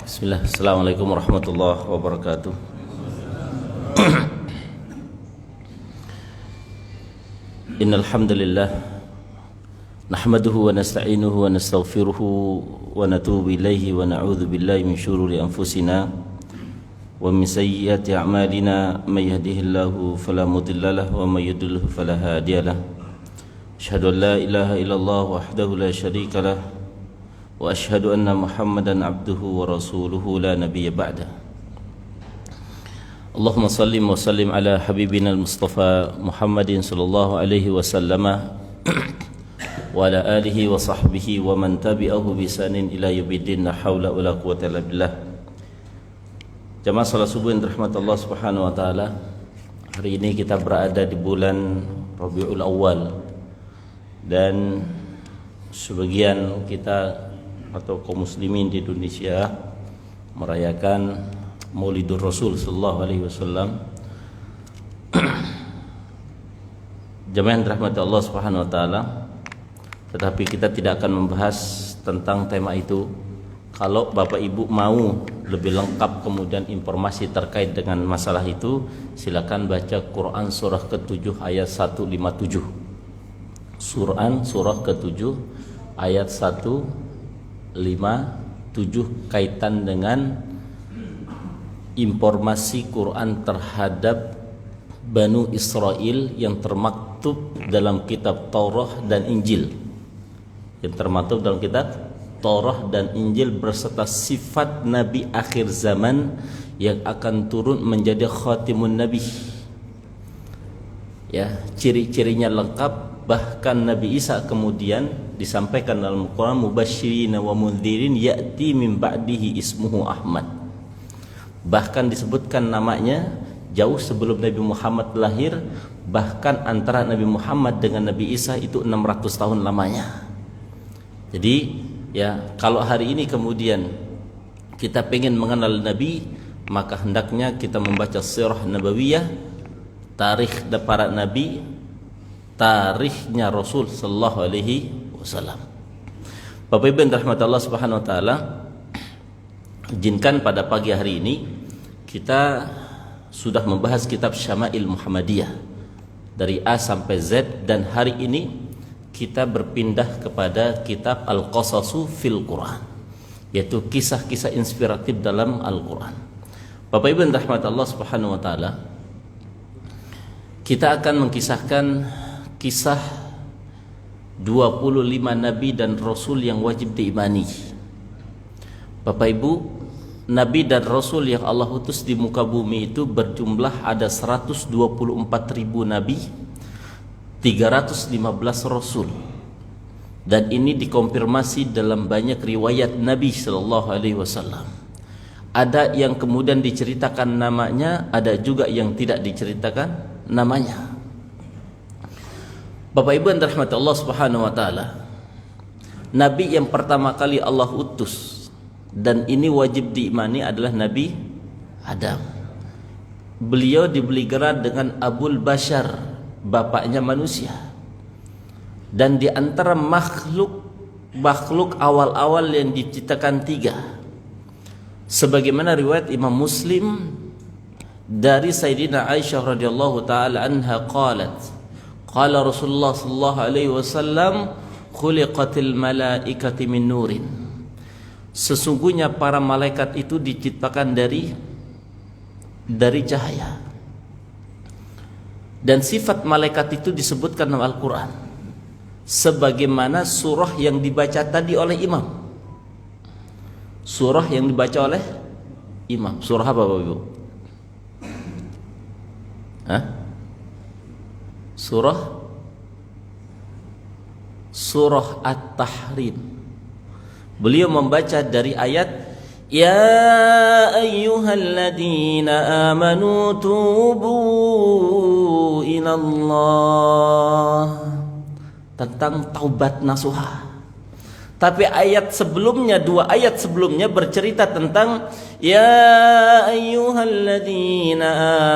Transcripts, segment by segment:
Bismillah. Assalamualaikum warahmatullahi wabarakatuh. Innal hamdalillah nahmaduhu wa nasta'inuhu wa nastaghfiruhu wa natubu ilaihi wa na'udzu billahi min syururi anfusina wa min sayyiati a'malina may yahdihillahu fala mudilla lahu wa may yudlil fala hadiyalah. Asyhadu an la ilaha illallah wahdahu la syarika lah wa asyhadu anna Muhammadan abduhu wa rasuluhu la nabiyya ba'da. Allahumma sallim wa sallim ala habibina al-Mustafa Muhammadin sallallahu alaihi wasallam wa ala alihi wa sahbihi wa man tabi'ahu bi ihsanin ila yaumiddin. La haula wala quwwata illa billah. Jamaah salat subuh yang dirahmati Allah Subhanahu wa taala. Hari ini kita berada di bulan Rabiul Awal dan sebagian kita atau kaum muslimin di Indonesia merayakan Maulidur Rasul sallallahu alaihi wasallam. Jemaah yang dirahmati Allah Subhanahu wa taala, tetapi kita tidak akan membahas tentang tema itu. Kalau Bapak Ibu mau lebih lengkap kemudian informasi terkait dengan masalah itu, silakan baca Quran surah ke-7 ayat 157. Surah ke-7 ayat 157 kaitan dengan informasi Quran terhadap Banu Israel yang termaktub dalam kitab Taurat dan Injil. Yang termaktub dalam kitab Taurat dan Injil berserta sifat Nabi akhir zaman yang akan turun menjadi khatimun Nabi. Ya, ciri-cirinya lengkap. Bahkan Nabi Isa kemudian disampaikan dalam Quran mubasysyirin wa mundzirin ya'ti min ba'dihi ismuhu Ahmad. Bahkan disebutkan namanya jauh sebelum Nabi Muhammad lahir. Bahkan antara Nabi Muhammad dengan Nabi Isa itu 600 tahun lamanya. Jadi ya, kalau hari ini kemudian kita pengen mengenal Nabi, maka hendaknya kita membaca sirah nabawiyah, tarikh para nabi, tarikhnya Rasul sallallahu alaihi wasallam. Bapak Ibu yang dirahmati Allah Subhanahu wa taala, izinkan pada pagi hari ini kita sudah membahas kitab Syama'il Muhammadiyah dari A sampai Z, dan hari ini kita berpindah kepada kitab Al-Qasasu fil Quran, yaitu kisah-kisah inspiratif dalam Al-Quran. Bapak Ibu yang dirahmati Allah Subhanahu wa taala, kita akan mengkisahkan kisah 25 nabi dan rasul yang wajib diimani. Bapak Ibu, nabi dan rasul yang Allah utus di muka bumi itu berjumlah ada 124.000 nabi, 315 rasul. Dan ini dikonfirmasi dalam banyak riwayat Nabi sallallahu alaihi wasallam. Ada yang kemudian diceritakan namanya, ada juga yang tidak diceritakan namanya. Bapak Ibu yang dirahmati Allah Subhanahu wa taala, nabi yang pertama kali Allah utus dan ini wajib diimani adalah Nabi Adam. Beliau diberi gelar dengan Abul Bashar, bapaknya manusia. Dan di antara makhluk awal-awal yang diciptakan 3. Sebagaimana riwayat Imam Muslim dari Sayyidina Aisyah radhiyallahu taala anha qalat, qala Rasulullah sallallahu alaihi wasallam, khuliqatil malaikati min nurin. Sesungguhnya para malaikat itu diciptakan dari cahaya. Dan sifat malaikat itu disebutkan dalam Al-Quran, sebagaimana surah yang dibaca tadi oleh imam. Surah yang dibaca oleh imam. Surah apa Bapak Ibu? Hah? Surah At-Tahrim. Beliau membaca dari ayat Ya ayyuhalladzina amanu tubu ilallah, tentang taubat nasuha, Tapi ayat sebelumnya, dua ayat sebelumnya bercerita tentang ya ayyuhalladzina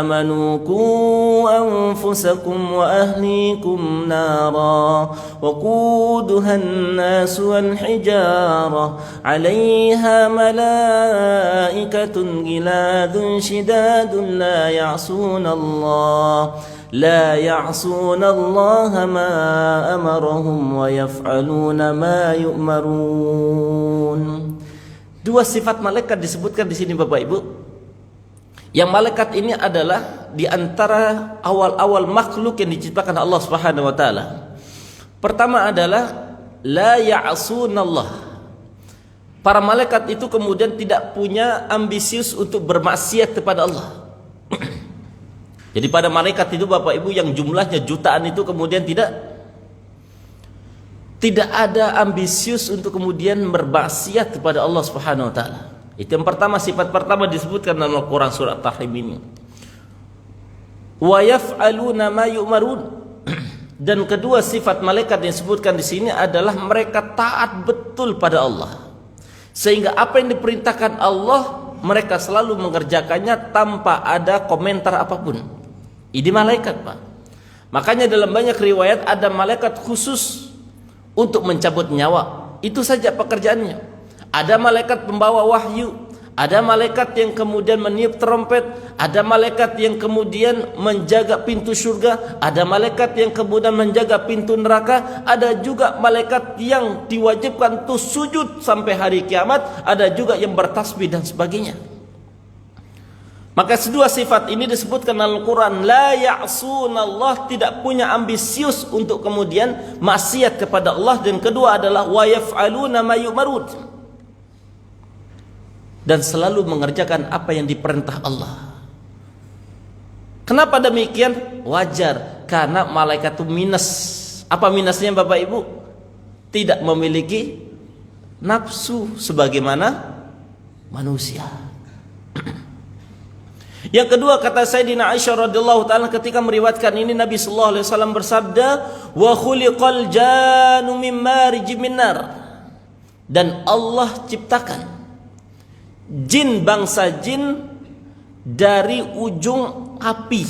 amanu qu anfusakum wa ahlikum nara wa quduhan nas wal hijara 'alaiha malaikatun ghiladun shidadun لا يعصون الله ما أمرهم ويفعلون ما يؤمرون. Dua sifat malaikat disebutkan di sini Bapak Ibu. Yang malaikat ini adalah di antara awal-awal makhluk yang diciptakan Allah Subhanahu wa taala. Pertama adalah la ya'sunallah. Para malaikat itu kemudian tidak punya ambisius untuk bermaksiat kepada Allah. Jadi pada malaikat itu Bapak Ibu yang jumlahnya jutaan itu kemudian tidak ada ambisius untuk kemudian bermaksiat kepada Allah Subhanahu wa taala. Itu yang pertama, sifat pertama disebutkan dalam Al-Qur'an surat Tahrim ini. Wa yaf'aluna ma yu'marun. Dan kedua sifat malaikat yang disebutkan di sini adalah mereka taat betul pada Allah. Sehingga apa yang diperintahkan Allah mereka selalu mengerjakannya tanpa ada komentar apapun. Ini malaikat, Pak. Makanya dalam banyak riwayat ada malaikat khusus untuk mencabut nyawa. Itu saja pekerjaannya. Ada malaikat pembawa wahyu, ada malaikat yang kemudian meniup trompet, ada malaikat yang kemudian menjaga pintu surga, ada malaikat yang kemudian menjaga pintu neraka, ada juga malaikat yang diwajibkan untuk sujud sampai hari kiamat, ada juga yang bertasbih dan sebagainya. Maka kedua sifat ini disebutkan dalam Al-Quran. La ya'sunallah, tidak punya ambisius untuk kemudian maksiat kepada Allah. Dan kedua adalah wa yaf'aluna ma yu'marun, dan selalu mengerjakan apa yang diperintah Allah. Kenapa demikian? Wajar, karena malaikat itu minus. Apa minusnya Bapak Ibu? Tidak memiliki nafsu sebagaimana manusia. Yang kedua, kata Sayyidina Aisyah radhiyallahu taala ketika meriwayatkan ini, Nabi sallallahu alaihi wasallam bersabda, "Wa khuliqal jannu min marijim min nar." Dan Allah ciptakan jin, bangsa jin dari ujung api.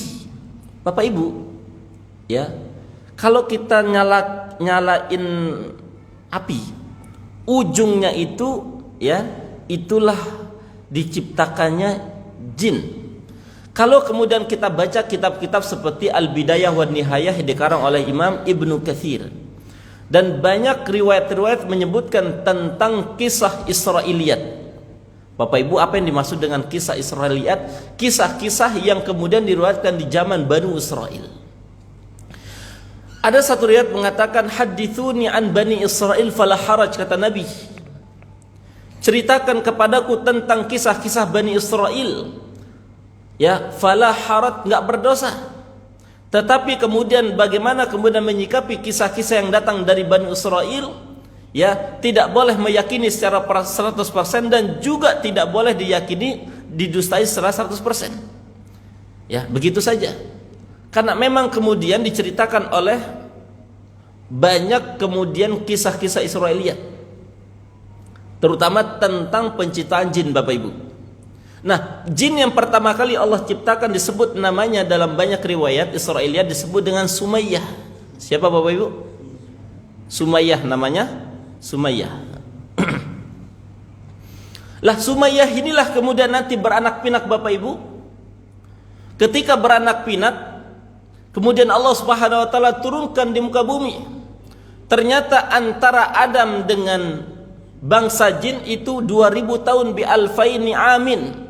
Bapak Ibu, ya, kalau kita nyalain api, ujungnya itu, ya, itulah diciptakannya jin. Kalau kemudian kita baca kitab-kitab seperti Al-Bidayah wa Nihayah yang dikarang oleh Imam Ibnu Katsir, dan banyak riwayat-riwayat menyebutkan tentang kisah Israiliyat. Bapak Ibu, apa yang dimaksud dengan kisah Israiliyat? Kisah-kisah yang kemudian diriwayatkan di zaman Bani Israel. Ada satu riwayat mengatakan, hadithuni an Bani Israel fala haraj, kata Nabi, ceritakan kepadaku tentang kisah-kisah Bani Israel, ya, fala harat, enggak berdosa. Tetapi kemudian bagaimana kemudian menyikapi kisah-kisah yang datang dari Bani Israel, ya, tidak boleh meyakini secara 100% dan juga tidak boleh diyakini, didustai secara 100%. Ya, begitu saja. Karena memang kemudian diceritakan oleh banyak kemudian kisah-kisah Israiliyat, terutama tentang penciptaan jin, Bapak Ibu. Nah, jin yang pertama kali Allah ciptakan disebut namanya dalam banyak riwayat Israiliyat disebut dengan Sumayyah. Siapa Bapak Ibu? Sumayyah namanya, Sumayyah. Lah Sumayyah inilah kemudian nanti beranak pinak Bapak Ibu. Ketika beranak pinak, kemudian Allah Subhanahu wa taala turunkan di muka bumi. Ternyata antara Adam dengan bangsa jin itu 2000 tahun bi alfaini amin.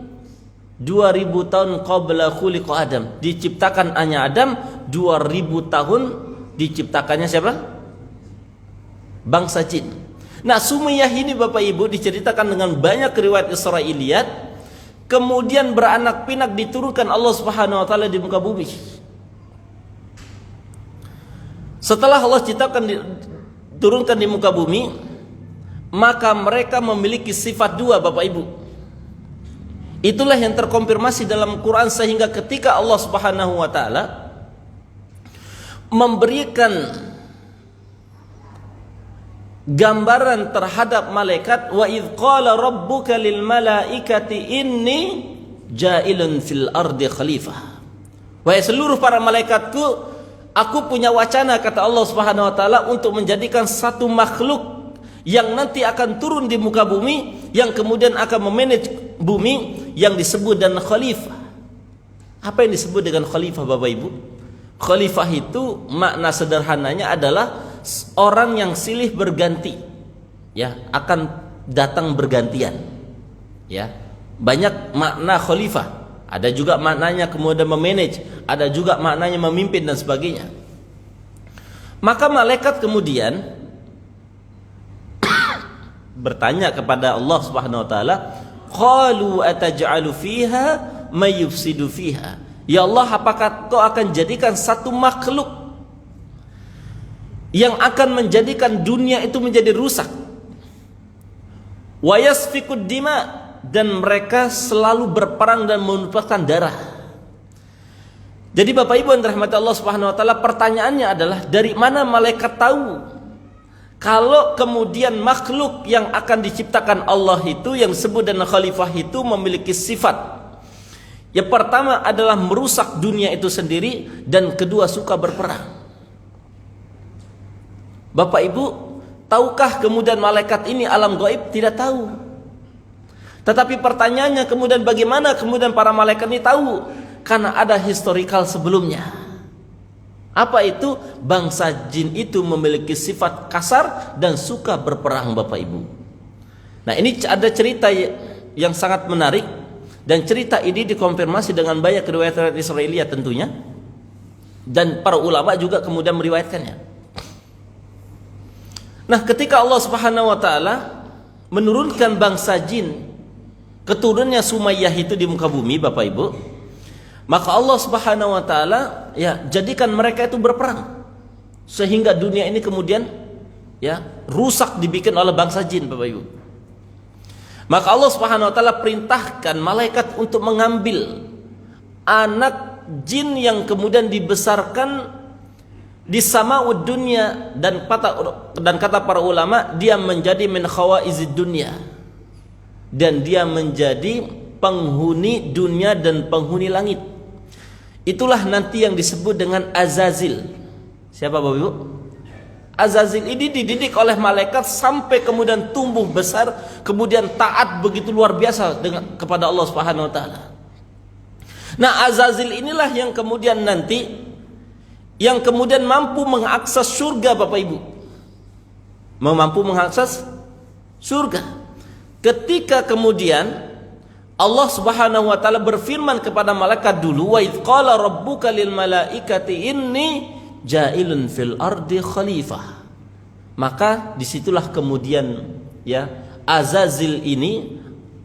2000 tahun qabla khuliqa Adam, diciptakan hanya Adam. 2000 tahun diciptakannya siapa? Bangsa jin. Nah, Sumayyah ini Bapak Ibu diceritakan dengan banyak riwayat Israiliyat, kemudian beranak pinak diturunkan Allah Subhanahu wa taala di muka bumi. Setelah Allah ciptakan turunkan di muka bumi, maka mereka memiliki sifat dua Bapak Ibu. Itulah yang terkonfirmasi dalam Quran, sehingga ketika Allah Subhanahu wa taala memberikan gambaran terhadap malaikat, wa idz qala rabbuka lil malaikati inni ja'ilun fil ardi khalifah. Wahai seluruh para malaikatku, aku punya wacana, kata Allah Subhanahu wa taala, untuk menjadikan satu makhluk yang nanti akan turun di muka bumi, yang kemudian akan memanage bumi, yang disebut dengan khalifah. Apa yang disebut dengan khalifah, Bapak Ibu? Khalifah itu makna sederhananya adalah orang yang silih berganti, ya, akan datang bergantian, ya. Banyak makna khalifah. Ada juga maknanya kemudian memanage, ada juga maknanya memimpin dan sebagainya. Maka malaikat kemudian bertanya kepada Allah Subhanahu wa taala, qalu ataj'alu fiha may yufsidu fiha. Ya Allah, apakah Kau akan jadikan satu makhluk yang akan menjadikan dunia itu menjadi rusak, wa yasfikud dima, dan mereka selalu berperang dan menumpahkan darah. Jadi Bapak Ibu yang dirahmati Allah Subhanahu wa taala, pertanyaannya adalah, dari mana malaikat tahu kalau kemudian makhluk yang akan diciptakan Allah itu, yang disebut dengan khalifah itu, memiliki sifat yang pertama adalah merusak dunia itu sendiri, dan kedua suka berperang. Bapak Ibu, tahukah kemudian malaikat ini alam gaib? Tidak tahu. Tetapi pertanyaannya kemudian, bagaimana kemudian para malaikat ini tahu? Karena ada historical sebelumnya. Apa itu? Bangsa jin itu memiliki sifat kasar dan suka berperang, Bapak Ibu. Nah, ini ada cerita yang sangat menarik, dan cerita ini dikonfirmasi dengan banyak riwayat Israiliyat tentunya, dan para ulama juga kemudian meriwayatkannya. Nah, ketika Allah Subhanahu wa taala menurunkan bangsa jin, keturunannya Sumayyah itu di muka bumi, Bapak Ibu, maka Allah Subhanahu wa taala ya jadikan mereka itu berperang, sehingga dunia ini kemudian ya rusak, dibikin oleh bangsa jin, Bapak Ibu. Maka Allah Subhanahu wa taala perintahkan malaikat untuk mengambil anak jin yang kemudian dibesarkan di samaud dunia, dan kata para ulama, dia menjadi min khawaizid dunia, dan dia menjadi penghuni dunia dan penghuni langit. Itulah nanti yang disebut dengan Azazil. Siapa Bapak Ibu? Azazil ini dididik oleh malaikat sampai kemudian tumbuh besar, kemudian taat begitu luar biasa kepada Allah Subhanahu wa taala. Nah, Azazil inilah yang kemudian nanti mampu mengakses surga, Bapak Ibu. Mampu mengakses surga. Ketika kemudian Allah Subhanahu wa taala berfirman kepada malaikat dulu, wa idz qala rabbuka lil malaikati inni ja'ilun fil ardi khalifah. Maka disitulah kemudian ya Azazil ini,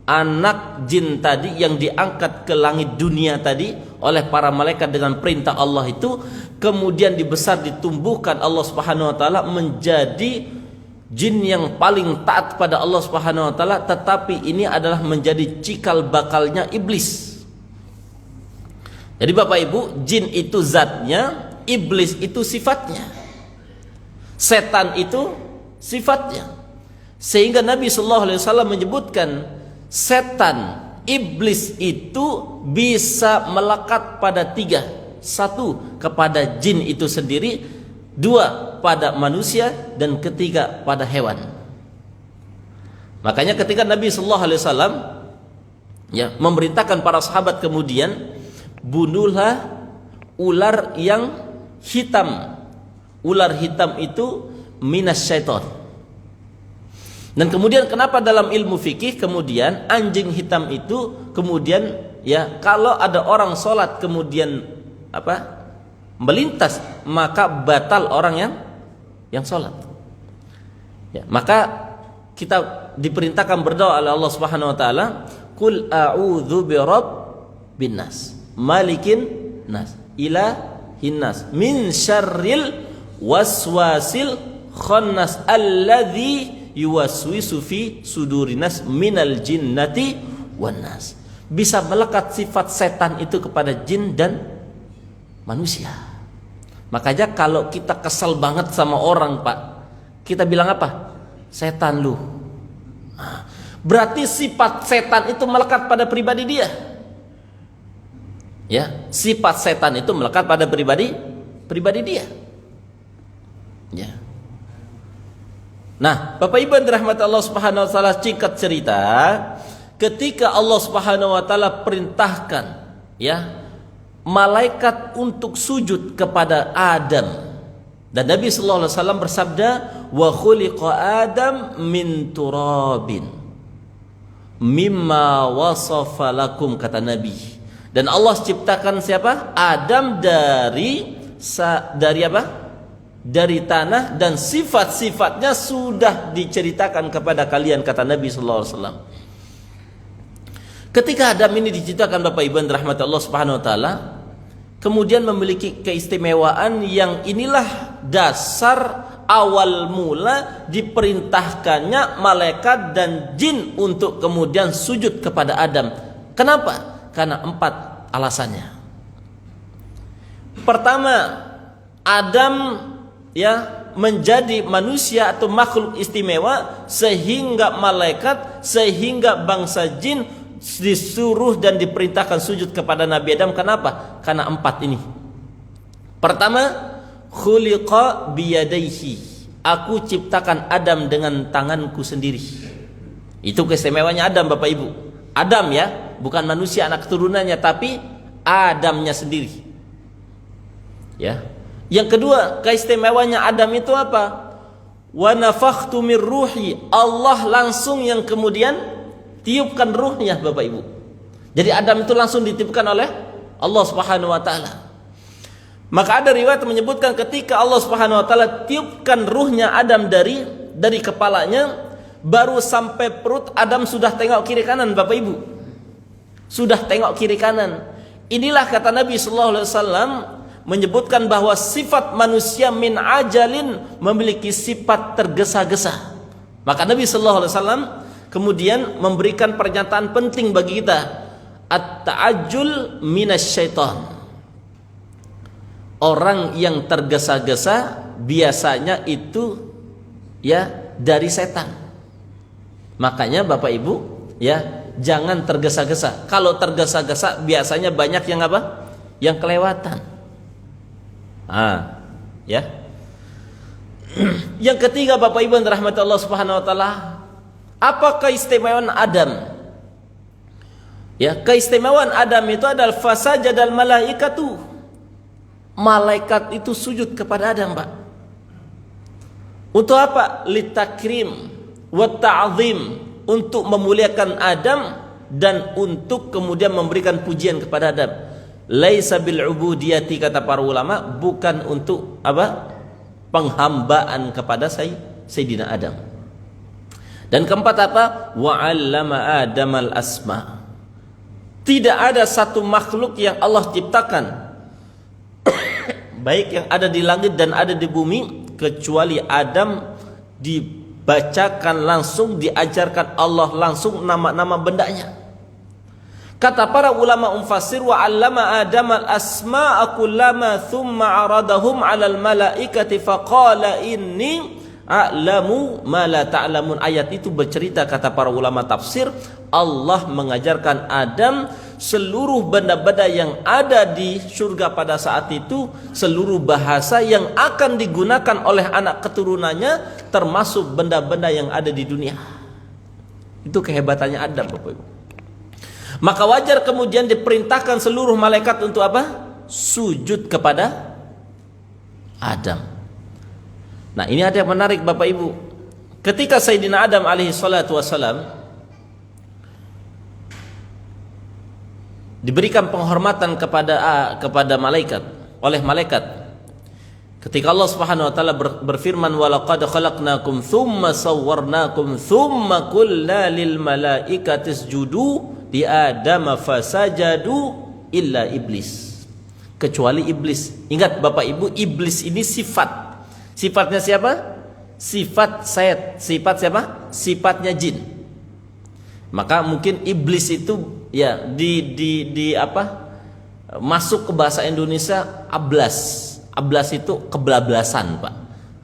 anak jin tadi yang diangkat ke langit dunia tadi oleh para malaikat dengan perintah Allah itu, kemudian dibesar ditumbuhkan Allah Subhanahu wa taala menjadi jin yang paling taat pada Allah Subhanahu wa taala, tetapi ini adalah menjadi cikal bakalnya iblis. Jadi Bapak Ibu, jin itu zatnya, iblis itu sifatnya, setan itu sifatnya. Sehingga Nabi sallallahu alaihi wasallam menyebutkan setan, iblis itu bisa melekat pada tiga. Satu, kepada jin itu sendiri, dua, pada manusia, dan ketiga, pada hewan. Makanya ketika Nabi sallallahu alaihi wasallam ya memerintahkan para sahabat kemudian, bunuhlah ular yang hitam. Ular hitam itu minas syaitan. Dan kemudian kenapa dalam ilmu fikih kemudian anjing hitam itu kemudian ya kalau ada orang sholat kemudian melintas, maka batal orang yang sholat. Ya, maka kita diperintahkan berdoa oleh Allah Subhanahu wa taala, qul a'udzu birabbin nas, malikin nas, ilahin nas, min syarril waswasil khannas alladzi yuwaswisu fi sudurinas minal jinnati wan nas. Bisa melekat sifat setan itu kepada jin dan manusia. Makanya kalau kita kesal banget sama orang, Pak, kita bilang apa? setan lu. Berarti sifat setan itu melekat pada pribadi dia. Ya, sifat setan itu melekat pada pribadi dia. Ya. Nah, Bapak Ibu yang dirahmati Allah Subhanahu wa taala, singkat cerita, ketika Allah Subhanahu wa taala perintahkan ya malaikat untuk sujud kepada Adam, dan Nabi sallallahu alaihi wasallam bersabda, wa khuliqa Adam min turabin mimma wasafa lakum, kata Nabi. Dan Allah ciptakan siapa? Adam dari apa? Dari tanah, dan sifat-sifatnya sudah diceritakan kepada kalian, kata Nabi sallallahu alaihi wasallam. Ketika Adam ini diciptakan, Bapak Ibu yang dirahmati Allah Subhanahu wa taala, kemudian memiliki keistimewaan yang inilah dasar awal mula diperintahkannya malaikat dan jin untuk kemudian sujud kepada Adam. Kenapa? Karena 4 alasannya. Pertama, Adam ya menjadi manusia atau makhluk istimewa sehingga malaikat, sehingga bangsa jin disuruh dan diperintahkan sujud kepada Nabi Adam. Kenapa? Karena 4 ini. Pertama, khuliqa biyadaihi, aku ciptakan Adam dengan tanganku sendiri. Itu keistimewanya Adam, Bapak Ibu. Adam ya, bukan manusia anak keturunannya, tapi Adamnya sendiri. Ya. Yang kedua, keistimewanya Adam itu apa? Wa nafakhtu mir ruhi, Allah langsung yang kemudian tiupkan ruhnya, Bapak Ibu. Jadi Adam itu langsung ditiupkan oleh Allah Subhanahu wa taala. Maka ada riwayat menyebutkan ketika Allah Subhanahu wa taala tiupkan ruhnya Adam dari kepalanya, baru sampai perut Adam sudah tengok kiri kanan, Bapak Ibu. Sudah tengok kiri kanan. Inilah kata Nabi sallallahu alaihi wasallam menyebutkan bahwa sifat manusia min ajalin memiliki sifat tergesa-gesa. Maka Nabi sallallahu alaihi wasallam kemudian memberikan pernyataan penting bagi kita, at-ta'ajjul minasyaiton. Orang yang tergesa-gesa biasanya itu ya dari setan. Makanya Bapak Ibu ya jangan tergesa-gesa. Kalau tergesa-gesa biasanya banyak yang apa? Yang kelewatan. Ya. Yang ketiga, Bapak Ibu yang dirahmati Allah Subhanahu wa taala, apa keistimewaan Adam? Ya, keistimewaan Adam itu adalah fasajadal malaikatu. Malaikat itu sujud kepada Adam, Pak. Untuk apa? Litakrim wa ta'zim, untuk memuliakan Adam dan untuk kemudian memberikan pujian kepada Adam. Laisa bil ubudiyati, kata para ulama, bukan untuk apa? Penghambaan kepada Sayyidina Adam. Dan keempat apa? Wa 'allama Adamal asma. Tidak ada satu makhluk yang Allah ciptakan baik yang ada di langit dan ada di bumi kecuali Adam dibacakan langsung, diajarkan Allah langsung nama-nama bendanya. Kata para ulama mufassir, wa 'allama Adamal asma'a kullama thumma 'aradahum 'alal malaikati faqala inni a'lamu ma la ta'lamun. Ayat itu bercerita, kata para ulama tafsir, Allah mengajarkan Adam seluruh benda-benda yang ada di surga pada saat itu, seluruh bahasa yang akan digunakan oleh anak keturunannya, termasuk benda-benda yang ada di dunia. Itu kehebatannya Adam, Bapak Ibu. Maka wajar kemudian diperintahkan seluruh malaikat untuk apa? Sujud kepada Adam. Nah, ini ada yang menarik, Bapak Ibu. Ketika Sayyidina Adam alaihi salatu wassalam diberikan penghormatan kepada malaikat oleh malaikat, ketika Allah Subhanahu wa taala berfirman, wa laqad khalaqnakum tsumma sawwarnakum tsumma qulna lil malaikati isjudu li adama fasajadu illa iblis, kecuali iblis. Ingat Bapak Ibu, iblis ini sifatnya siapa? Sifat siapa? Sifatnya jin. Maka mungkin iblis itu ya di apa? Masuk ke bahasa Indonesia ablas. Ablas itu kebablasan, Pak.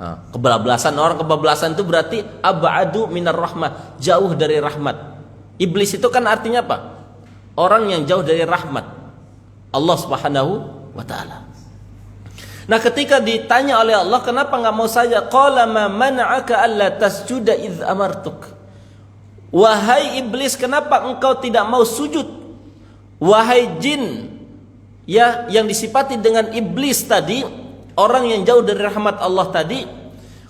Kebablasan, orang kebablasan itu berarti ab'adu minar rahmah, jauh dari rahmat. Iblis itu kan artinya apa? Orang yang jauh dari rahmat Allah Subhanahu wa taala. Nah, ketika ditanya oleh Allah, kenapa enggak mau saja? Qala ma mana'aka alla tasjuda idz amartuk. Wahai iblis, kenapa engkau tidak mau sujud? Wahai jin, ya, yang disifati dengan iblis tadi, orang yang jauh dari rahmat Allah tadi.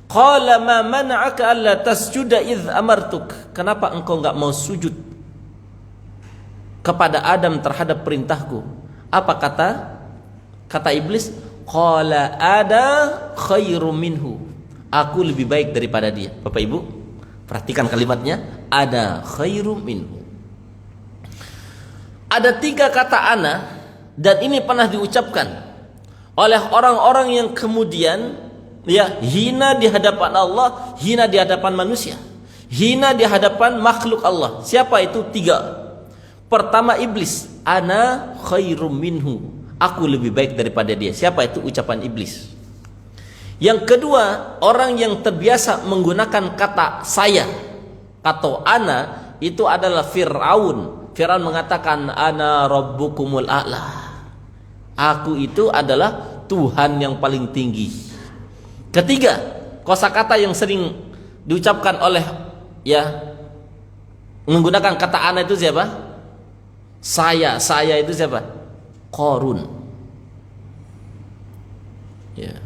Qala ma mana'aka alla tasjuda idz amartuk. Kenapa engkau enggak mau sujud kepada Adam terhadap perintahku? Apa kata iblis? Qala ada khairum minhu. Aku lebih baik daripada dia. Bapak Ibu, perhatikan kalimatnya, ada khairum minhu. Ada 3 kata ana, dan ini pernah diucapkan oleh orang-orang yang kemudian ya hina di hadapan Allah, hina di hadapan manusia, hina di hadapan makhluk Allah. Siapa itu? 3. Pertama iblis, ana khairum minhu, aku lebih baik daripada dia. Siapa itu? Ucapan iblis. Yang kedua, orang yang terbiasa menggunakan kata saya atau ana, itu adalah Fir'aun. Fir'aun mengatakan ana rabbukumul a'la, aku itu adalah Tuhan yang paling tinggi. Ketiga, kosakata yang sering diucapkan oleh ya menggunakan kata ana itu siapa? Saya itu siapa? Qarun. Ya.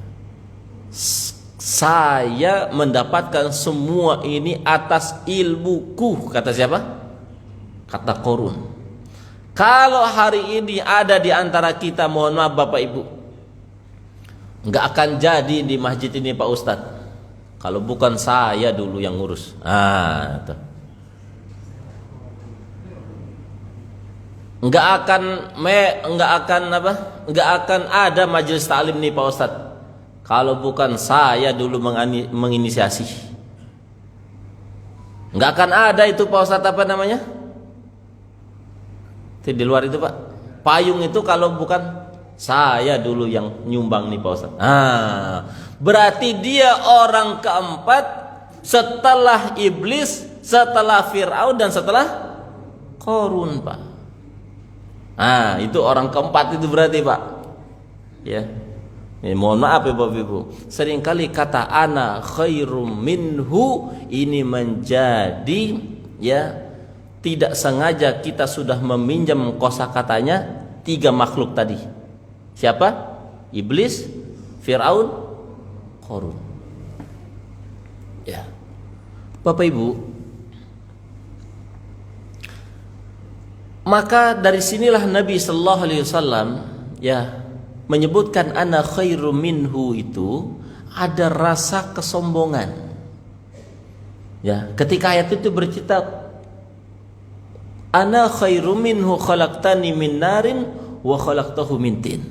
Saya mendapatkan semua ini atas ilmuku, kata siapa? Kata Qarun. Kalau hari ini ada di antara kita, mohon maaf Bapak Ibu, nggak akan jadi di masjid ini Pak Ustadz kalau bukan saya dulu yang ngurus. Itu. Nggak akan ada majelis taklim nih Pak Ustadz kalau bukan saya dulu menginisiasi. Nggak akan ada itu Pak Ustadz, apa namanya? Di luar itu Pak, payung itu kalau bukan saya dulu yang nyumbang nih Pak Ustadz. Berarti dia orang keempat setelah iblis, setelah Fir'aun, dan setelah Qarun Pak. Itu orang keempat itu berarti Pak. Ya. Mohon maaf ya Bapak Ibu, seringkali kata ana khairum minhu ini menjadi ya tidak sengaja kita sudah meminjam kosakatanya 3 makhluk tadi. Siapa? Iblis, Fir'aun, Qarun. Ya. Bapak Ibu, maka dari sinilah Nabi sallallahu alaihi wasallam ya menyebutkan ana khairum minhu itu ada rasa kesombongan. Ya, ketika ayat itu bercerita ana khairum minhu khalaqtani min narin wa khalaqtahu min tin.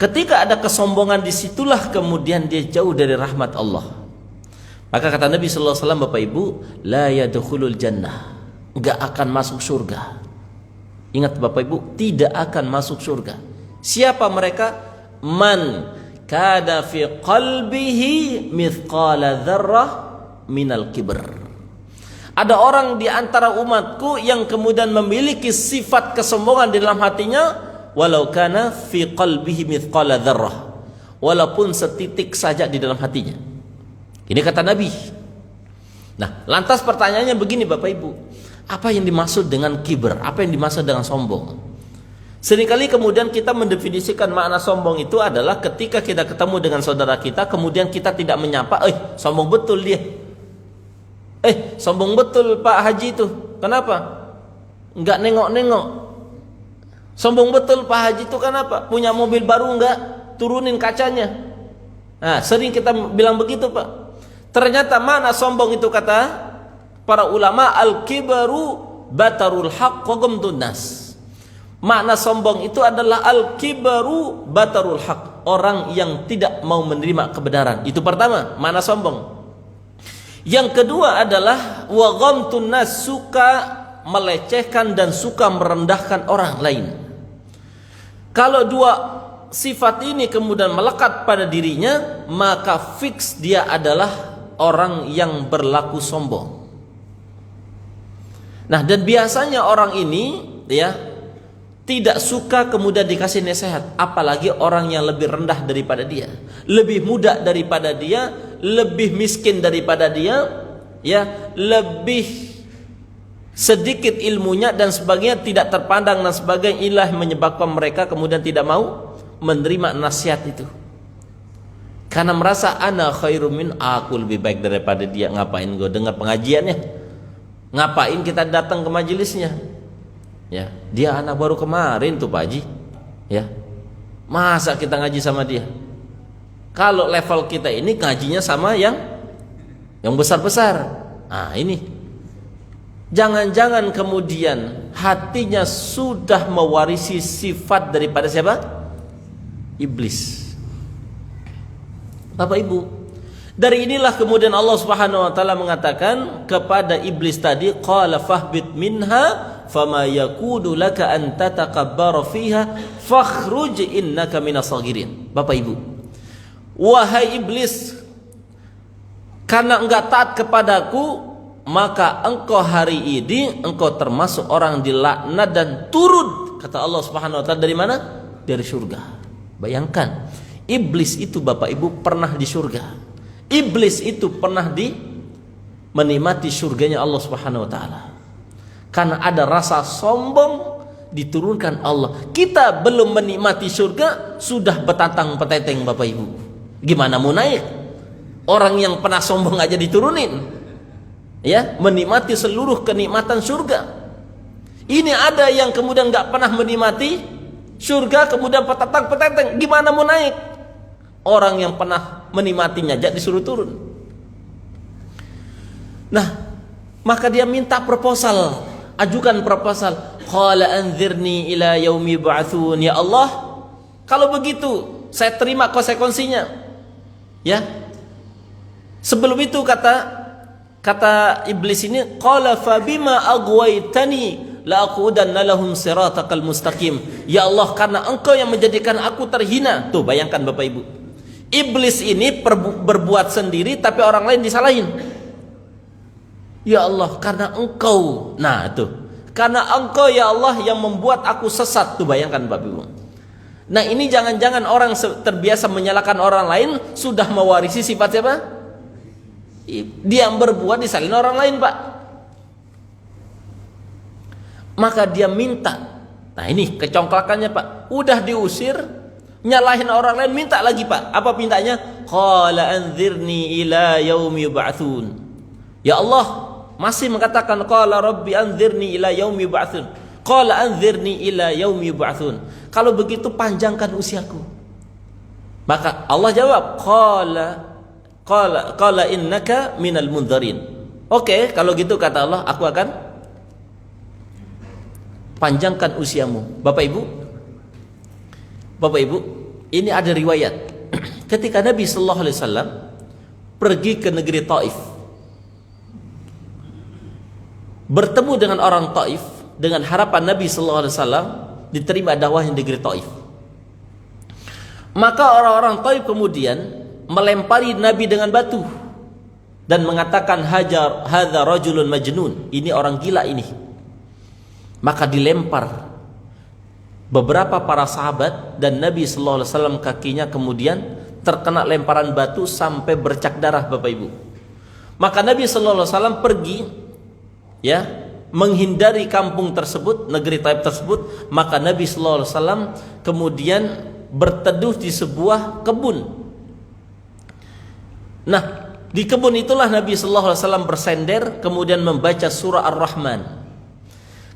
Ketika ada kesombongan, disitulah kemudian dia jauh dari rahmat Allah. Maka kata Nabi sallallahu alaihi wasallam, Bapak Ibu, la yadkhulul jannah, enggak akan masuk surga. Ingat Bapak Ibu, tidak akan masuk surga. Siapa mereka? Man kada fi qalbihi mithqala dzarrah minal kibr. Ada orang di antara umatku yang kemudian memiliki sifat kesombongan di dalam hatinya, walau kana fi qalbihi mithqala dzarrah, walaupun setitik saja di dalam hatinya. Ini kata Nabi. Nah, lantas pertanyaannya begini Bapak Ibu, apa yang dimaksud dengan kibr? Apa yang dimaksud dengan sombong? Seringkali kemudian kita mendefinisikan makna sombong itu adalah ketika kita ketemu dengan saudara kita, kemudian kita tidak menyapa, sombong betul dia. Sombong betul Pak Haji itu. Kenapa? Enggak nengok-nengok. Sombong betul Pak Haji itu kenapa? Punya mobil baru enggak? Turunin kacanya. Sering kita bilang begitu Pak. Ternyata makna sombong itu kata para ulama, al-kibaru batarul haqq wa ghamdun nas. Makna sombong itu adalah al-kibaru batarul haq, orang yang tidak mau menerima kebenaran. Itu pertama, makna sombong. Yang kedua adalah wa ghamtun nas, suka melecehkan dan suka merendahkan orang lain. Kalau dua sifat ini kemudian melekat pada dirinya, maka fix dia adalah orang yang berlaku sombong. Nah, dan biasanya orang ini ya tidak suka kemudian dikasih nasihat, apalagi orang yang lebih rendah daripada dia, lebih muda daripada dia, lebih miskin daripada dia, ya, lebih sedikit ilmunya dan sebagainya, tidak terpandang dan sebagainya. Inilah menyebabkan mereka kemudian tidak mau menerima nasihat itu, karena merasa ana khairum min, aku lebih baik daripada dia. Ngapain gue dengar pengajiannya, ngapain kita datang ke majelisnya, ya, dia anak baru kemarin tuh Pak Haji, ya, masa kita ngaji sama dia? Kalau level kita ini ngajinya sama yang besar-besar. Nah ini jangan-jangan kemudian hatinya sudah mewarisi sifat daripada siapa? Iblis. Bapak Ibu, dari inilah kemudian Allah Subhanahu wa taala mengatakan kepada iblis tadi, qala fahbit minha fama yakunu laka an tatakabbara fiha fakhruj innaka minas sagirin. Bapak Ibu, wahai iblis, karena enggak taat kepadaku, maka engkau hari ini engkau termasuk orang dilaknat dan turun, kata Allah Subhanahu wa taala, dari mana? Dari surga. Bayangkan, iblis itu Bapak Ibu pernah di surga. Iblis itu pernah menikmati surganya Allah Subhanahu wa taala. Karena ada rasa sombong diturunkan Allah. Kita belum menikmati surga sudah betantang-petenteng Bapak Ibu. Gimana mau naik? Orang yang pernah sombong aja diturunin, ya, menikmati seluruh kenikmatan surga. Ini ada yang kemudian nggak pernah menikmati surga kemudian petantang-petenteng, gimana mau naik? Orang yang pernah menikmatinya aja disuruh turun. Nah, maka dia minta proposal, ajukan proposal. Qala anzirni ila yaumi ba'tsun. Ya Allah, kalau begitu saya terima konsekuensinya, ya. Sebelum itu kata iblis ini, qala fabima aghwaytani la aqudanna lahum siratakal mustaqim. Ya Allah, karena engkau yang menjadikan aku terhina. Tuh bayangkan Bapak Ibu, iblis ini berbuat sendiri tapi orang lain disalahin. Ya Allah, karena engkau, nah tuh, karena engkau ya Allah yang membuat aku sesat. Tuh bayangkan Bapak Ibu. Nah ini jangan-jangan orang terbiasa menyalahkan orang lain sudah mewarisi sifat siapa? Dia yang berbuat disalahin orang lain, Pak. Maka dia minta. Nah ini kecongklakannya, Pak. Udah diusir, nyalahin orang lain, minta lagi, Pak. Apa mintanya? Qala anzirni ila yaumi yub'atsun. Ya Allah masih mengatakan qala rabbi anzirni ila yaumi yub'atsun. Qala anzirni ila yaumi yub'atsun. Kalau begitu panjangkan usiaku. Maka Allah jawab, Qala innaka minal munzarin. Oke, kalau gitu kata Allah, aku akan panjangkan usiamu. Bapak Ibu, ini ada riwayat. Ketika Nabi sallallahu alaihi wasallam pergi ke negeri Taif, bertemu dengan orang Taif dengan harapan Nabi sallallahu alaihi wasallam diterima dakwahnya di negeri Taif. Maka orang-orang Taif kemudian melempari Nabi dengan batu dan mengatakan hajar hadza rajulun majnun, ini orang gila ini. Maka dilempar beberapa para sahabat dan Nabi sallallahu alaihi wasallam kakinya kemudian terkena lemparan batu sampai bercak darah, Bapak Ibu. Maka Nabi sallallahu alaihi wasallam pergi, ya, menghindari kampung tersebut, negeri Taif tersebut. Maka Nabi sallallahu alaihi wasallam kemudian berteduh di sebuah kebun. Nah, di kebun itulah Nabi sallallahu alaihi wasallam bersender kemudian membaca surah Ar-Rahman.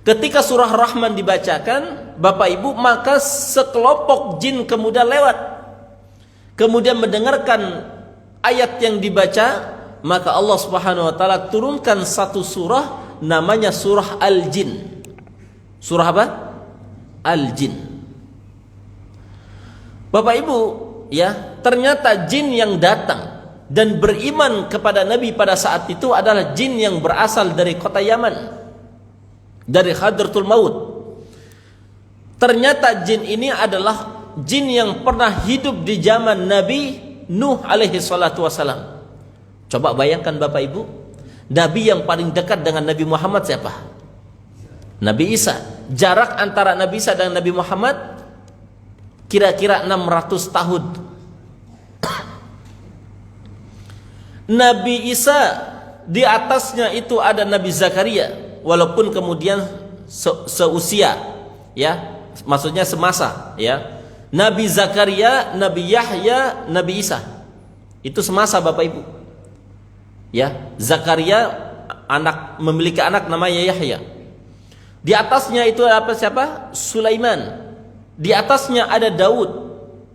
Ketika surah Ar-Rahman dibacakan, Bapak Ibu, maka sekelompok jin kemudian lewat. Kemudian mendengarkan ayat yang dibaca, maka Allah Subhanahu wa taala turunkan satu surah namanya surah Al-Jin. Surah apa? Al-Jin. Bapak Ibu, ya, ternyata jin yang datang dan beriman kepada Nabi pada saat itu adalah jin yang berasal dari kota Yaman, dari Hadratul Maut. Ternyata jin ini adalah jin yang pernah hidup di zaman Nabi Nuh alaihi salatu wasalam. Coba bayangkan Bapak Ibu, Nabi yang paling dekat dengan Nabi Muhammad siapa? Nabi Isa. Jarak antara Nabi Isa dan Nabi Muhammad kira-kira 600 tahun. Nabi Isa di atasnya itu ada Nabi Zakaria, walaupun kemudian seusia, ya, maksudnya semasa, ya. Nabi Zakaria, Nabi Yahya, Nabi Isa itu semasa Bapak Ibu, ya. Zakaria memiliki anak namanya Yahya. Di atasnya itu apa, siapa? Sulaiman. Di atasnya ada Daud.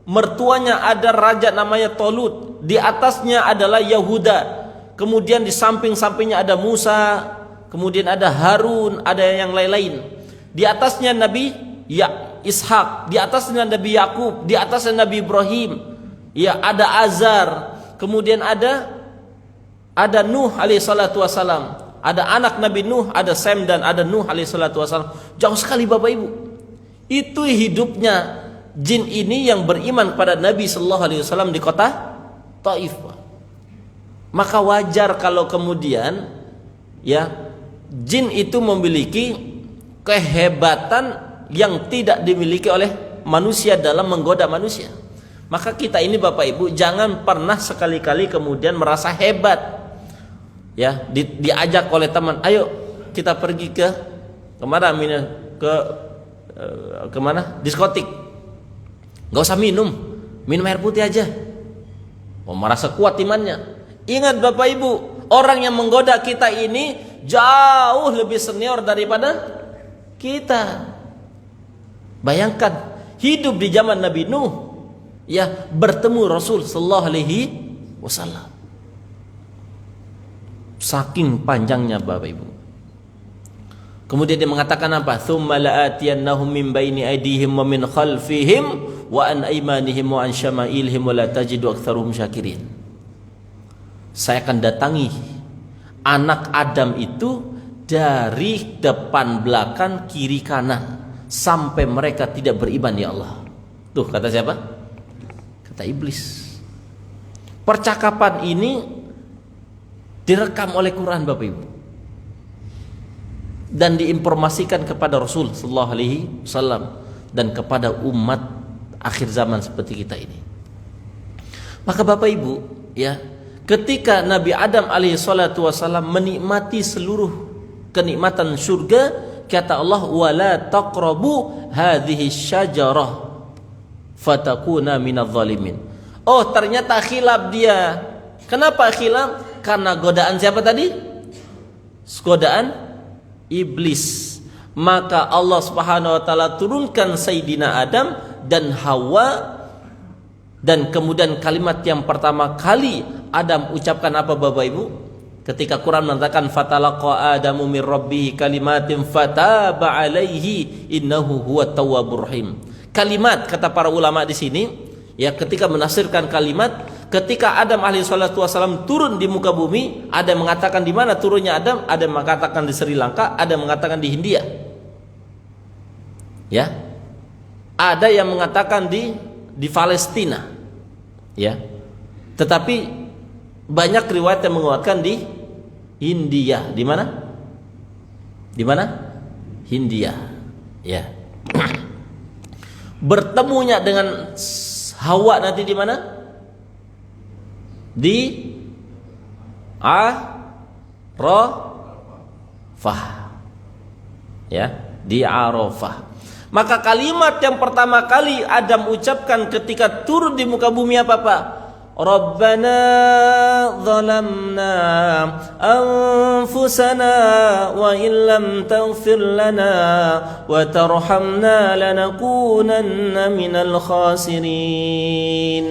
Mertuanya ada raja namanya Tolut. Di atasnya adalah Yahuda. Kemudian di samping-sampingnya ada Musa, kemudian ada Harun, ada yang lain-lain. Di atasnya Nabi Ishak, di atasnya Nabi Yakub, di atasnya Nabi Ibrahim. Ya, ada Azar, kemudian ada Nuh alaihi salatu wasalam. Ada anak Nabi Nuh, ada Sem dan ada Nuh alaihi salatu wasalam. Jauh sekali Bapak Ibu. Itu hidupnya jin ini yang beriman kepada Nabi sallallahu alaihi wasallam di kota Taif. Maka wajar kalau kemudian, ya, jin itu memiliki kehebatan yang tidak dimiliki oleh manusia dalam menggoda manusia. Maka kita ini Bapak Ibu jangan pernah sekali-kali kemudian merasa hebat, ya, diajak oleh teman, ayo kita pergi ke kemana, kemana, diskotik, nggak usah minum air putih aja. Oh, merasa kuat imannya. Ingat Bapak Ibu, orang yang menggoda kita ini jauh lebih senior daripada kita. Bayangkan hidup di zaman Nabi Nuh, ya, bertemu Rasul sallallahu alaihi wasallam. Saking panjangnya Bapak Ibu. Kemudian dia mengatakan apa? Tsumma la'atiyannahum min baini aydihim wa min khalfihim wa an aymanihim wa an syama'ilhim wa la tajidu aktsaruhum syakirin. Saya akan datangi anak Adam itu dari depan belakang kiri kanan sampai mereka tidak beriman ya Allah. Tuh kata siapa? Kata iblis. Percakapan ini direkam oleh Quran Bapak Ibu dan diinformasikan kepada Rasul sallallahu alaihi wasallam dan kepada umat akhir zaman seperti kita ini. Maka Bapak Ibu, ya, ketika Nabi Adam alaihi salatu wasallam menikmati seluruh kenikmatan surga, kata Allah, wala taqrabu hadhihi syajarah fatakuna minadh dhalimin. Oh, ternyata khilaf dia. Kenapa khilaf? Karena godaan siapa tadi? Godaan iblis. Maka Allah Subhanahu wa taala turunkan Sayyidina Adam dan Hawa, dan kemudian kalimat yang pertama kali Adam ucapkan apa Bapak Ibu? Ketika Quran mengatakan fatalaqa Adamu min rabbih kalimatin fataba alaihi innahu huwat tawwabur rahim. Kalimat, kata para ulama di sini, ya, ketika menafsirkan kalimat, ketika Adam alaihi salatu wasallam turun di muka bumi, ada yang mengatakan di mana turunnya Adam, ada yang mengatakan di Sri Lanka, ada yang mengatakan di Hindia. Ya. Ada yang mengatakan di Palestina. Ya. Tetapi banyak riwayat yang menguatkan di India. Di mana? Di mana? Hindia. Ya. Bertemunya dengan Hawa nanti di mana? Di Arafah. Ya, di Arafah. Maka kalimat yang pertama kali Adam ucapkan ketika turun di muka bumi apa Pak? Rabbana zalamna anfusana wa illam taghfir lana wa tarhamna lanakunanna minal khasirin.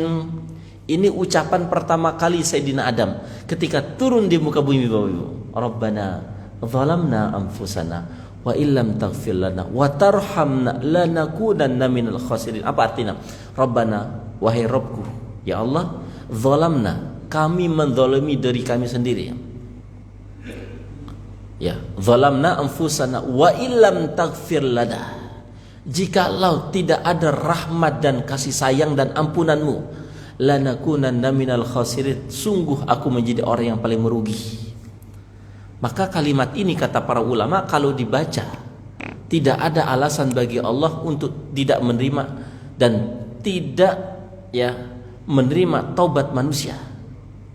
Ini ucapan pertama kali Sayyidina Adam ketika turun di muka bumi Bapak Ibu. Rabbana zalamna anfusana wa illam taghfir lana wa tarhamna lanakunanna minal khasirin. Apa artinya? Rabbana, wahai Rabbku, ya Allah, zalamna, kami menzalimi diri kami sendiri. Ya, zalamna anfusana wa illam taghfir lana, Jikalau tidak ada rahmat dan kasih sayang dan ampunanmu, lanakunanna minal khasirin, sungguh aku menjadi orang yang paling merugi. Maka kalimat ini kata para ulama kalau dibaca tidak ada alasan bagi Allah untuk tidak menerima dan tidak menerima taubat manusia.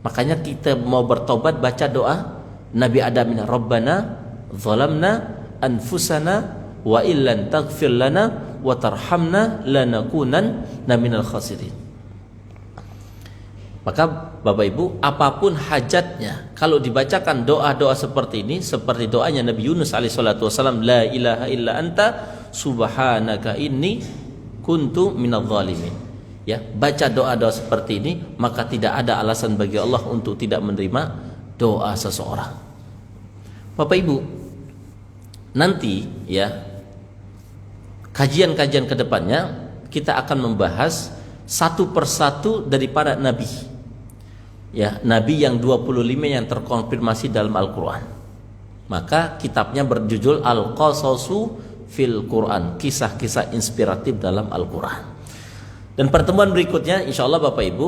Makanya kita mau bertobat baca doa Nabi Adam ini, Rabbana zalamna anfusana wa illan taghfir lana wa tarhamna lanakunanna minal khasirin. Maka Bapak Ibu, apapun hajatnya, kalau dibacakan doa-doa seperti ini, seperti doanya Nabi Yunus alaihissalatu wassalam, la ilaha illa anta subhanaka inni kuntu minadh dhalimin. Ya, baca doa-doa seperti ini, maka tidak ada alasan bagi Allah untuk tidak menerima doa seseorang. Bapak Ibu, nanti kajian-kajian kedepannya kita akan membahas satu persatu dari para nabi. Nabi yang 25 yang terkonfirmasi dalam Al-Quran. Maka kitabnya berjudul Al-Qasasu fil Quran, kisah-kisah inspiratif dalam Al-Quran. Dan pertemuan berikutnya insyaallah Bapak Ibu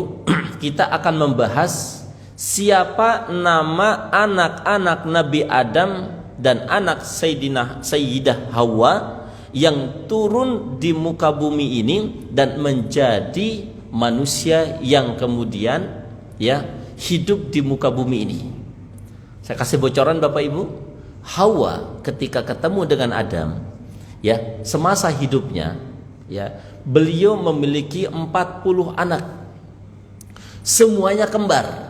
kita akan membahas siapa nama anak-anak Nabi Adam dan anak Sayyidah Hawa yang turun di muka bumi ini dan menjadi manusia yang kemudian hidup di muka bumi ini. Saya kasih bocoran Bapak Ibu, Hawa ketika ketemu dengan Adam, semasa hidupnya, beliau memiliki 40 anak. Semuanya kembar.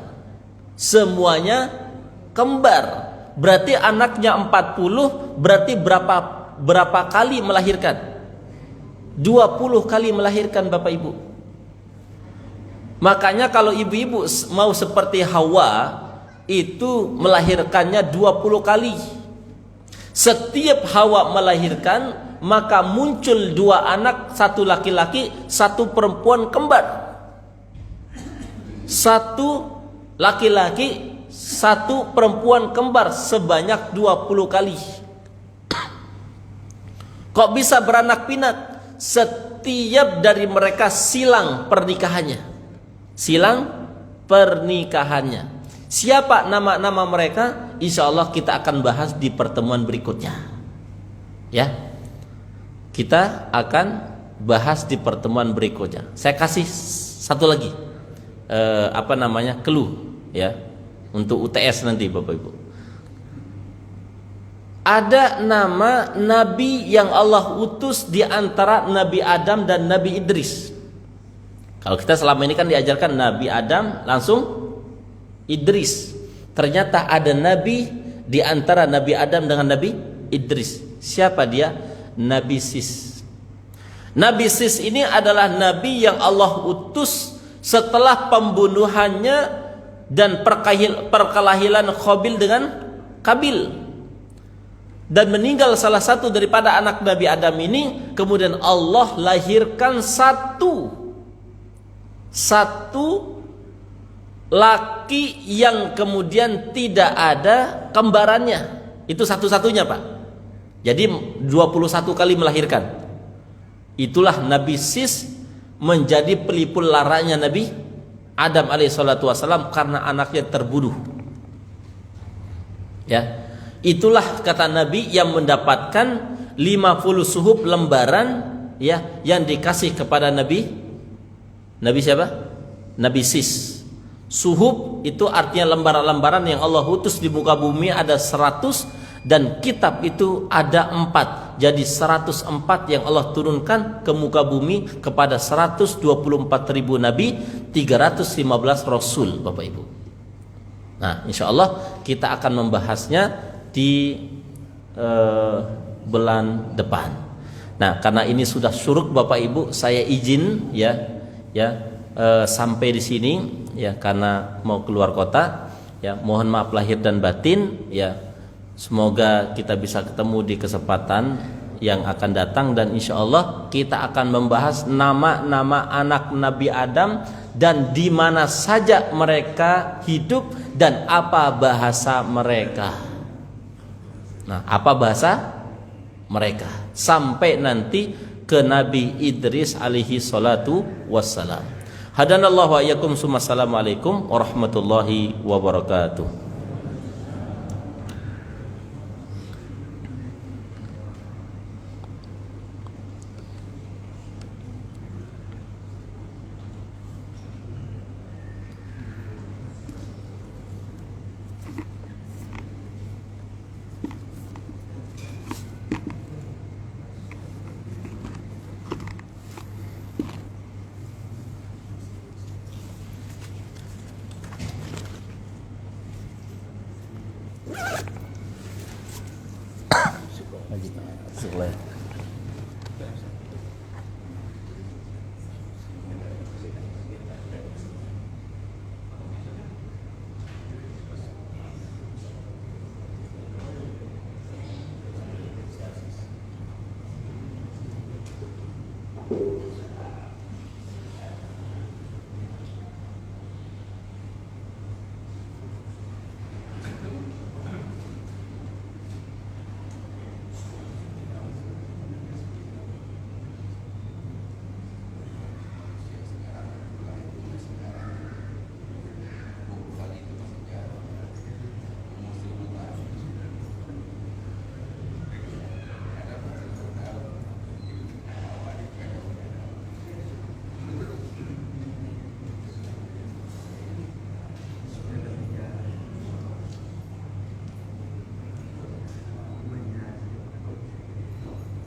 Berarti anaknya 40, berarti berapa kali melahirkan? 20 kali melahirkan Bapak Ibu. Makanya kalau ibu-ibu mau seperti Hawa, itu melahirkannya 20 kali. Setiap Hawa melahirkan, maka muncul 2 anak, 1 laki-laki, 1 perempuan kembar. 1 laki-laki, 1 perempuan kembar sebanyak 20 kali. Kok bisa beranak pinak? Setiap dari mereka silang pernikahannya. Siapa nama-nama mereka? Insya Allah kita akan bahas di pertemuan berikutnya. Kita akan bahas di pertemuan berikutnya. Saya kasih satu lagi clue untuk UTS nanti Bapak Ibu. Ada nama nabi yang Allah utus di antara Nabi Adam dan Nabi Idris. Kalau kita selama ini kan diajarkan Nabi Adam langsung Idris. Ternyata ada nabi di antara Nabi Adam dengan Nabi Idris. Siapa dia? Nabi Sis. Nabi Sis ini adalah nabi yang Allah utus setelah pembunuhannya dan perkelahian Qabil dengan Kabil. Dan meninggal salah satu daripada anak Nabi Adam ini, kemudian Allah lahirkan satu laki yang kemudian tidak ada kembarannya. Itu satu-satunya Pak. Jadi 21 kali melahirkan. Itulah Nabi Sis menjadi pelipur laranya Nabi Adam alaihissalatu wassalam karena anaknya terbunuh. Itulah kata Nabi yang mendapatkan 50 suhuf lembaran yang dikasih kepada Nabi siapa? Nabi Sis. Suhuf itu artinya lembaran-lembaran yang Allah utus di muka bumi ada 100 dan kitab itu ada 4. Jadi 104 yang Allah turunkan ke muka bumi kepada 124.000 nabi, 315 rasul Bapak Ibu. Nah, insyaallah kita akan membahasnya di bulan depan. Nah, karena ini sudah syuruk Bapak Ibu, saya izin sampai di sini karena mau keluar kota. Mohon maaf lahir dan batin. Semoga kita bisa ketemu di kesempatan yang akan datang dan insya Allah kita akan membahas nama-nama anak Nabi Adam dan di mana saja mereka hidup dan apa bahasa mereka. Nah, apa bahasa mereka? Sampai nanti ke Nabi Idris alaihi salatu wassalam. Hadanallahu wa iyyakum, assalamualaikum warahmatullahi wabarakatuh.